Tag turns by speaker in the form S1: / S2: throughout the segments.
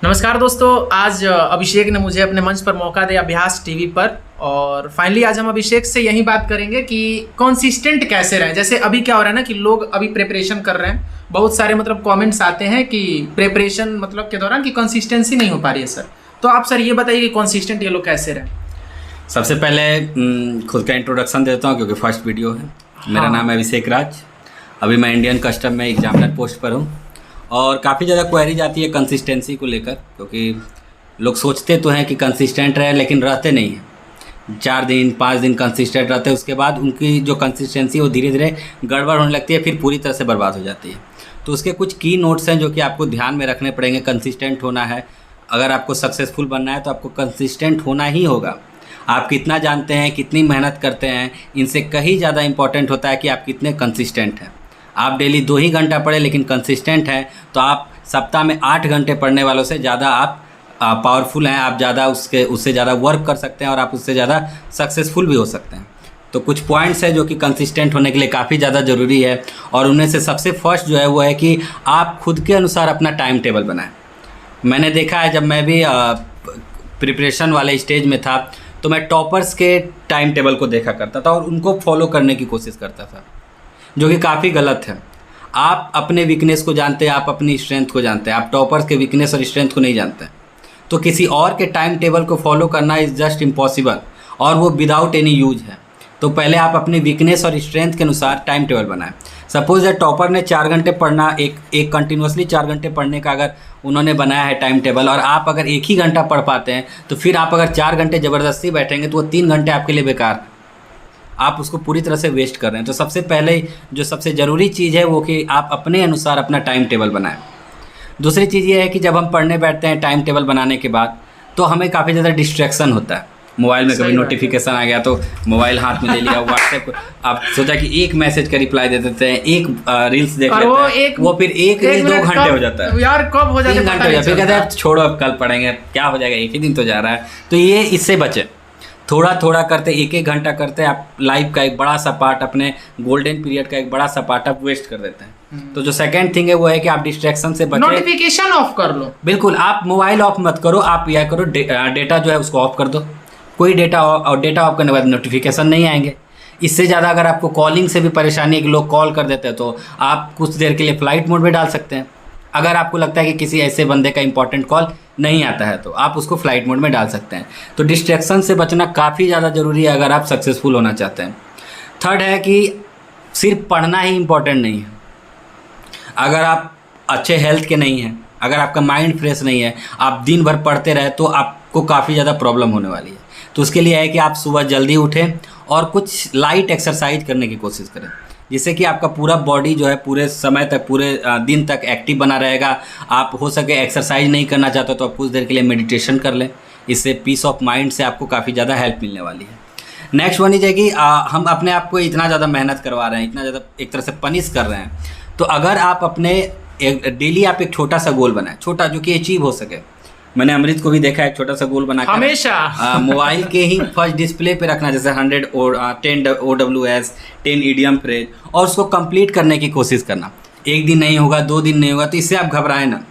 S1: नमस्कार दोस्तों, आज अभिषेक ने मुझे अपने मंच पर मौका दिया अभ्यास टीवी पर। और फाइनली आज हम अभिषेक से यही बात करेंगे कि कंसिस्टेंट कैसे रहें। जैसे अभी क्या हो रहा है ना कि लोग अभी प्रिपरेशन कर रहे हैं, बहुत सारे कमेंट्स आते हैं कि प्रिपरेशन के दौरान कि कंसिस्टेंसी नहीं हो पा रही है सर। तो आप सर ये बताइए कि कंसिस्टेंट ये लोग कैसे रहें।
S2: सबसे पहले खुद का इंट्रोडक्शन देता हूँ क्योंकि फर्स्ट वीडियो है। मेरा नाम है अभिषेक राज। अभी मैं इंडियन कस्टम में एग्जामिनर पोस्ट पर हूँ और काफ़ी ज़्यादा क्वेरीज आती है कंसिस्टेंसी को लेकर, क्योंकि लोग सोचते तो हैं कि कंसिस्टेंट रहे लेकिन रहते नहीं हैं। 4 दिन 5 दिन कंसिस्टेंट रहते हैं, उसके बाद उनकी जो कंसिस्टेंसी वो धीरे धीरे गड़बड़ होने लगती है, फिर पूरी तरह से बर्बाद हो जाती है। तो उसके कुछ की नोट्स हैं जो कि आपको ध्यान में रखने पड़ेंगे। कंसिस्टेंट होना है, अगर आपको सक्सेसफुल बनना है तो आपको कंसिस्टेंट होना ही होगा। आप कितना जानते हैं, कितनी मेहनत करते हैं, इनसे कहीं ज़्यादा इम्पॉर्टेंट होता है कि आप कितने कंसिस्टेंट हैं। आप डेली 2 ही घंटा पढ़े लेकिन कंसिस्टेंट हैं तो आप सप्ताह में 8 घंटे पढ़ने वालों से ज़्यादा आप पावरफुल हैं। आप ज़्यादा उससे ज़्यादा वर्क कर सकते हैं और आप उससे ज़्यादा सक्सेसफुल भी हो सकते हैं। तो कुछ पॉइंट्स हैं जो कि कंसिस्टेंट होने के लिए काफ़ी ज़्यादा ज़रूरी है, और उनमें से सबसे फर्स्ट जो है वो है कि आप खुद के अनुसार अपना टाइम टेबल बनाएं। मैंने देखा है, जब मैं भी प्रिपरेशन वाले स्टेज में था तो मैं टॉपर्स के टाइम टेबल को देखा करता था और उनको फॉलो करने की कोशिश करता था, जो कि काफ़ी गलत है। आप अपने वीकनेस को जानते हैं, आप अपनी स्ट्रेंथ को जानते हैं, आप टॉपर्स के वीकनेस और स्ट्रेंथ को नहीं जानते हैं। तो किसी और के टाइम टेबल को फॉलो करना इज़ जस्ट इम्पॉसिबल, और वो विदाउट एनी यूज है। तो पहले आप अपनी वीकनेस और स्ट्रेंथ के अनुसार टाइम टेबल बनाएं। सपोज दैट टॉपर ने 4 घंटे पढ़ना, एक कंटिन्यूसली 4 घंटे पढ़ने का अगर उन्होंने बनाया है टाइम टेबल, और आप अगर 1 ही घंटा पढ़ पाते हैं तो फिर आप अगर 4 घंटे ज़बरदस्ती बैठेंगे तो वो 3 घंटे आपके लिए बेकार, आप उसको पूरी तरह से वेस्ट कर रहे हैं। तो सबसे पहले जो सबसे ज़रूरी चीज़ है वो कि आप अपने अनुसार अपना टाइम टेबल बनाएं। दूसरी चीज़ ये है कि जब हम पढ़ने बैठते हैं टाइम टेबल बनाने के बाद तो हमें काफ़ी ज़्यादा डिस्ट्रैक्शन होता है। मोबाइल में कभी नोटिफिकेशन आ गया तो मोबाइल हाथ में ले लिया, व्हाट्सएप को आप सोचा कि एक मैसेज का रिप्लाई दे देते हैं, एक रील्स देख लेते हैं, वो फिर एक रील 2 घंटे हो जाता है यार, कब हो जाता है 3 घंटे हो जाता है। फिर कहते हैं छोड़ो अब कल पढ़ेंगे, क्या हो जाएगा, एक ही दिन तो जा रहा है। तो ये इससे बचे, थोड़ा थोड़ा करते 1-1 घंटा करते आप लाइफ का एक बड़ा सा पार्ट, अपने गोल्डन पीरियड का एक बड़ा सा पार्ट आप वेस्ट कर देते हैं। तो जो सेकंड थिंग है वो है कि आप डिस्ट्रैक्शन से बचें।
S1: नोटिफिकेशन ऑफ कर लो,
S2: बिल्कुल। आप मोबाइल ऑफ मत करो, आप यह करो डेटा जो है उसको ऑफ कर दो। कोई डेटा ऑफ करने के बाद नोटिफिकेशन नहीं आएंगे। इससे ज़्यादा अगर आपको कॉलिंग से भी परेशानी है कि लोग कॉल कर देते हैं तो आप कुछ देर के लिए फ्लाइट मोड में डाल सकते हैं। अगर आपको लगता है कि किसी ऐसे बंदे का इंपॉर्टेंट कॉल नहीं आता है तो आप उसको फ्लाइट मोड में डाल सकते हैं। तो डिस्ट्रैक्शन से बचना काफ़ी ज़्यादा ज़रूरी है अगर आप सक्सेसफुल होना चाहते हैं। थर्ड है कि सिर्फ पढ़ना ही इम्पॉर्टेंट नहीं है। अगर आप अच्छे हेल्थ के नहीं हैं, अगर आपका माइंड फ्रेश नहीं है, आप दिन भर पढ़ते रहे तो आपको काफ़ी ज़्यादा प्रॉब्लम होने वाली है। तो उसके लिए है कि आप सुबह जल्दी उठें और कुछ लाइट एक्सरसाइज करने की कोशिश करें, जिससे कि आपका पूरा बॉडी जो है पूरे समय तक, पूरे दिन तक एक्टिव बना रहेगा। आप हो सके एक्सरसाइज नहीं करना चाहते तो आप कुछ देर के लिए मेडिटेशन कर लें। इससे पीस ऑफ माइंड से आपको काफ़ी ज़्यादा हेल्प मिलने वाली है। नेक्स्ट वन है कि हम अपने आप को इतना ज़्यादा मेहनत करवा रहे हैं, इतना ज़्यादा एक तरह से पनिश कर रहे हैं। तो अगर आप अपने डेली आप एक छोटा सा गोल बनाएं, छोटा जो कि अचीव हो सके। मैंने अमृत को भी देखा है, एक छोटा सा गोल बना कर हमेशा मोबाइल के ही फर्स्ट डिस्प्ले पे रखना, जैसे 10 OWS 10 ईडियम फ्रेज, और उसको कंप्लीट करने की कोशिश करना। 1 दिन नहीं होगा, 2 दिन नहीं होगा, तो इससे आप घबराएं ना।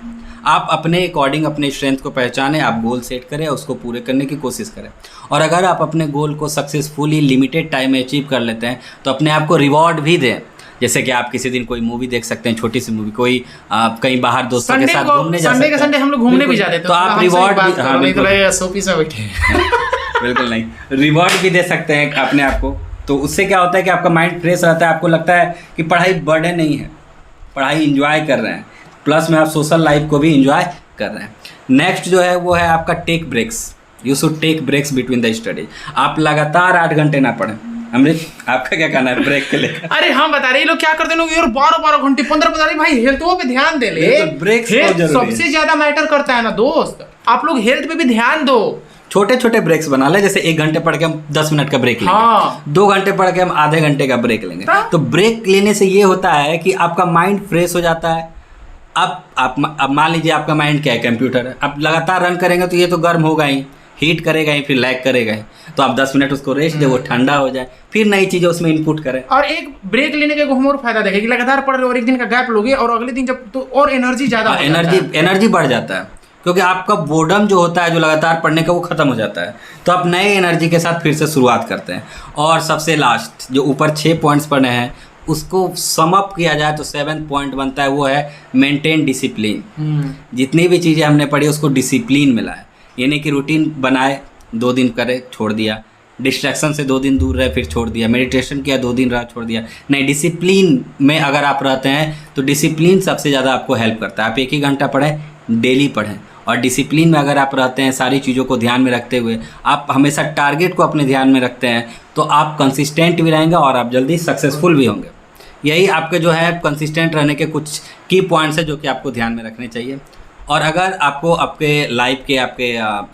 S2: आप अपने अकॉर्डिंग अपने स्ट्रेंथ को पहचानें, आप गोल सेट करें, उसको पूरे करने की कोशिश करें। और अगर आप अपने गोल को सक्सेसफुली लिमिटेड टाइम में अचीव कर लेते हैं तो अपने आप को रिवॉर्ड भी दें। जैसे कि आप किसी दिन कोई मूवी देख सकते हैं, छोटी सी मूवी, कोई कहीं बाहर दोस्तों के साथ घूमने जा सकते हैं।
S1: संडे हम लोग घूमने भी जाते हैं,
S2: तो आप रिवॉर्ड भी, हाँ
S1: बिल्कुल
S2: नहीं, रिवॉर्ड भी दे सकते हैं अपने आप को। तो उससे क्या होता है कि आपका माइंड फ्रेश रहता है, आपको लगता है कि पढ़ाई बर्डन नहीं है, पढ़ाई इंजॉय कर रहे हैं, प्लस में आप सोशल लाइफ को भी इंजॉय कर रहे हैं। नेक्स्ट जो है वो है आपका take breaks. You should take breaks between the studies. आप लगातार 8 घंटे ना पढ़ें। अमृत, आपका क्या कहना है ब्रेक के लिए?
S1: अरे हम बता रहे, लोग क्या करते हैं लोग यार 12 घंटे 15 भाई हेल्थ पे ध्यान दे ले।
S2: ब्रेक
S1: सबसे ज्यादा मैटर करता है ना दोस्त, आप लोग हेल्थ पे भी ध्यान दो।
S2: छोटे छोटे ब्रेक्स बना ले, जैसे 1 घंटे पढ़ के हम 10 मिनट का ब्रेक लेंगे।
S1: हाँ।
S2: 2 घंटे पढ़ के हम आधे घंटे का ब्रेक लेंगे। हाँ। तो ब्रेक लेने से ये होता है कि आपका माइंड फ्रेश हो जाता है। अब मान लीजिए आपका माइंड क्या है, कंप्यूटर है। अब लगातार रन करेंगे तो ये तो गर्म होगा ही, हीट करेगा ही, फिर लैग करेगा ही। तो आप 10 मिनट उसको रेस्ट दे, वो ठंडा हो जाए, फिर नई चीजें उसमें इनपुट करें।
S1: और एक ब्रेक लेने का और फायदा देखेगा कि लगातार पढ़ रहे हो और एक दिन का गैप लोगे और अगले दिन जब तो और एनर्जी ज्यादा
S2: एनर्जी बढ़ जाता है। क्योंकि आपका बोर्डम जो होता है, जो लगातार पढ़ने का, वो ख़त्म हो जाता है। तो आप नए एनर्जी के साथ फिर से शुरुआत करते हैं। और सबसे लास्ट जो ऊपर 6 पॉइंट्स पढ़े हैं, उसको सम अप किया जाए तो 7th पॉइंट बनता है, वो है मेंटेन डिसिप्लिन। जितनी भी चीज़ें हमने पढ़ी उसको डिसिप्लिन मिला है, यानी कि रूटीन बनाए, 2 दिन करे छोड़ दिया, डिस्ट्रैक्शन से 2 दिन दूर रहे फिर छोड़ दिया, मेडिटेशन किया 2 दिन रहा छोड़ दिया। नहीं, डिसिप्लिन में अगर आप रहते हैं तो डिसिप्लिन सबसे ज़्यादा आपको हेल्प करता है। आप 1 ही घंटा पढ़ें, डेली पढ़ें, और डिसिप्लिन में अगर आप रहते हैं, सारी चीज़ों को ध्यान में रखते हुए, आप हमेशा टारगेट को अपने ध्यान में रखते हैं, तो आप कंसिस्टेंट भी रहेंगे और आप जल्दी सक्सेसफुल भी होंगे। यही आपके जो है कंसिस्टेंट रहने के कुछ की पॉइंट्स हैं जो कि आपको ध्यान में रखने चाहिए। और अगर आपको आपके लाइफ के, आपके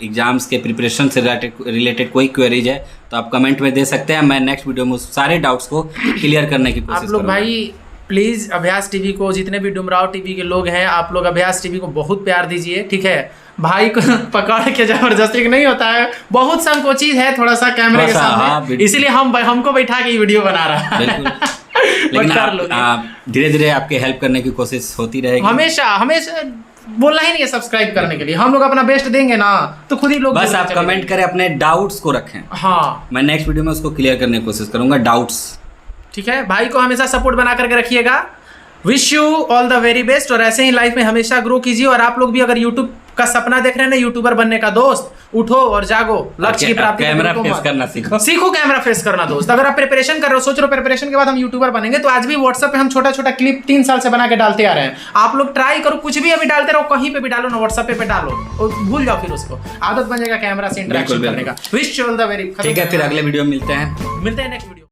S2: एग्जाम्स के प्रिपरेशन से रिलेटेड कोई क्वेरीज है तो आप कमेंट में दे सकते हैं। मैं नेक्स्ट वीडियो में उस सारे डाउट्स को क्लियर करने की कोशिश करूँगा।
S1: आप लोग भाई प्लीज़ अभ्यास टीवी को, जितने भी डुमराव टीवी के लोग हैं, आप लोग अभ्यास टीवी को बहुत प्यार दीजिए, ठीक है। भाई को पकड़ के जबरदस्ती नहीं होता है, बहुत संकोचित है थोड़ा सा कैमरे के सामने, इसीलिए हमको बैठा के ये वीडियो बना रहा है।
S2: लेकिन धीरे धीरे आपके हेल्प करने की कोशिश होती रहेगी।
S1: हमेशा बोलना ही नहीं है सब्सक्राइब करने के लिए, हम लोग अपना बेस्ट देंगे ना तो खुद ही लोग,
S2: बस आप कमेंट करें, अपने डाउट्स को रखें।
S1: हाँ,
S2: मैं नेक्स्ट वीडियो में उसको क्लियर करने की कोशिश करूंगा, डाउट्स।
S1: ठीक है, भाई को हमेशा सपोर्ट बना करके रखिएगा। Wish you all the very best, और ऐसे ही लाइफ में हमेशा ग्रो कीजिए। और आप लोग भी अगर यूट्यूब का सपना देख रहे हैं ना, यूट्यूबर बनने का, दोस्त उठो और जागो, लक्ष्य की प्राप्ति
S2: कैमरा फेस करना
S1: सीखो कैमरा फेस करना दोस्त। अगर आप प्रिपरेशन कर रहे हो, सोच रहे हो प्रिपरेशन के बाद हम यूट्यूबर बनेंगे, तो आज भी व्हाट्सएप पे हम छोटा छोटा क्लिप 3 साल से बना के डालते आ रहे हैं। आप लोग ट्राई करो, कुछ भी अभी डालते रहो, कहीं पे भी डालो ना, व्हाट्सएप पे डालो और भूल जाओ, फिर उसको आदत बन जाएगा कैमरा से इंटरेक्शन करने का। Wish you all the very.
S2: ठीक है, फिर अगले वीडियो में मिलते हैं
S1: नेक्स्ट वीडियो।